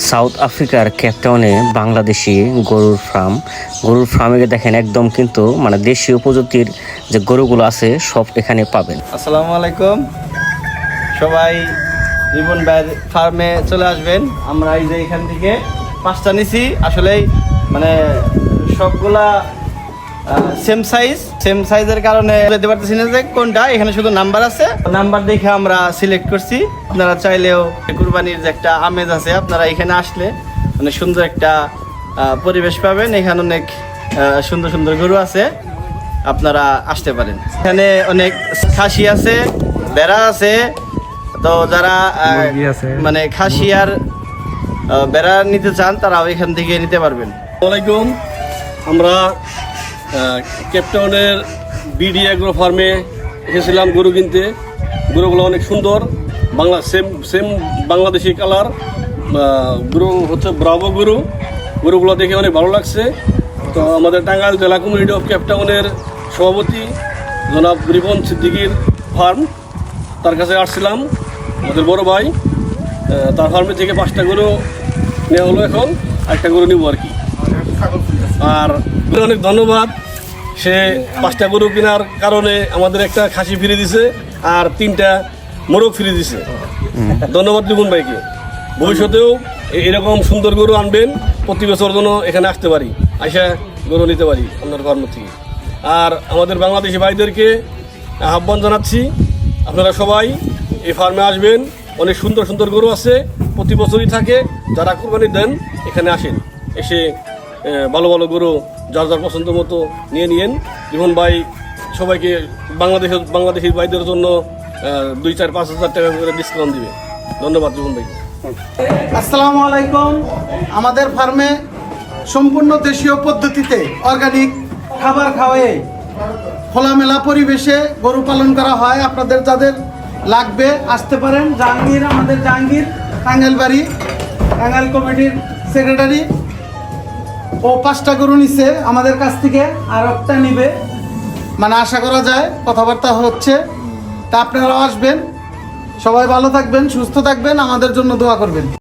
South আফ্রিকার কেপটাউনে বাংলাদেশি গরুর ফার্মে দেখেন একদম কিন্তু মানে দেশীয় প্রজাতির যে গরুগুলো আছে সব এখানে পাবেন। আসসালামু আলাইকুম, সবাই রিবন ভাইয়ের ফার্মে চলে আসবেন। আমরা এই যে এখান থেকে 5টা নিছি, আসলেই মানে সবগুলা সেম সাইজের কারণে বলতে পারতেছি না যে কোনটা। এখানে শুধু নাম্বার আছে, নাম্বার দেখে আমরা সিলেক্ট করছি। আপনারা চাইলেও কুরবানির যে একটা আমেজ আছে, আপনারা এখানে আসলে মানে সুন্দর একটা পরিবেশ পাবেন। এখানে অনেক সুন্দর সুন্দর গরু আছে, আপনারা আসতে পারেন। এখানে অনেক খাসি আছে, বেড়া আছে, তো যারা মানে খাসি আর বেড়া নিতে চান তারাও এখান থেকে নিতে পারবেন। আসসালামাইকুম, আমরা কেপটাউনের বিডি এগ্রো ফার্মে এসেছিলাম গরু কিনতে। গরুগুলো অনেক সুন্দর, সেম বাংলাদেশি কালার গরু হচ্ছে ব্রাভো গরুগুলো দেখে অনেক ভালো লাগছে। তো আমাদের টাঙ্গাইল জেলা কমিউনিটি অফ কেপটাউনের সভাপতি জনাব রিপন সিদ্দিকীর ফার্ম, তার কাছে আসছিলাম, আমাদের বড় ভাই। তার ফার্মে থেকে 5টা গরু নেওয়া হলো, এখন একটা গরু নিব আর কি। আর অনেক ধন্যবাদ, সে 5টা গরু কেনার কারণে আমাদের একটা খাসি ফিরে দিছে আর 3টা মোরগ ফিরে দিছে। ধন্যবাদ রিপন ভাইকে। ভবিষ্যতেও এরকম সুন্দর গরু আনবেন, প্রতি বছর জন্য এখানে আসতে পারি, আইসা গরু নিতে পারি আপনার ফার্ম থেকে। আর আমাদের বাংলাদেশি ভাইদেরকে আহ্বান জানাচ্ছি, আপনারা সবাই এই ফার্মে আসবেন। অনেক সুন্দর সুন্দর গরু আছে, প্রতি বছরই থাকে। যারা কুরবানি দেন এখানে আসেন, এসে ভালো ভালো গরু যার যার পছন্দ মতো নিয়ে নিয়েন। রিপন ভাই সবাইকে বাংলাদেশি ভাইদের জন্য 2-4-5 হাজার টাকা করে ডিসকাউন্ট দিবে। ধন্যবাদ রিপন ভাই। আসসালামু আলাইকুম। আমাদের ফার্মে সম্পূর্ণ দেশীয় পদ্ধতিতে অর্গানিক খাবার খাওয়ায়ে খোলামেলা পরিবেশে গরু পালন করা হয়। আপনাদের যাদের লাগবে আসতে পারেন। আমাদের জাহাঙ্গীর টাঙ্গাইল বাড়ি, টাঙ্গাইল কমিটির সেক্রেটারি, ও 5টা গরু নিছে আমাদের কাছ থেকে, আর একটা নিবে, মানে আশা করা যায়, কথাবার্তা হচ্ছে। তা আপনারাও আসবেন, সবাই ভালো থাকবেন, সুস্থ থাকবেন, আমাদের জন্য দোয়া করবেন।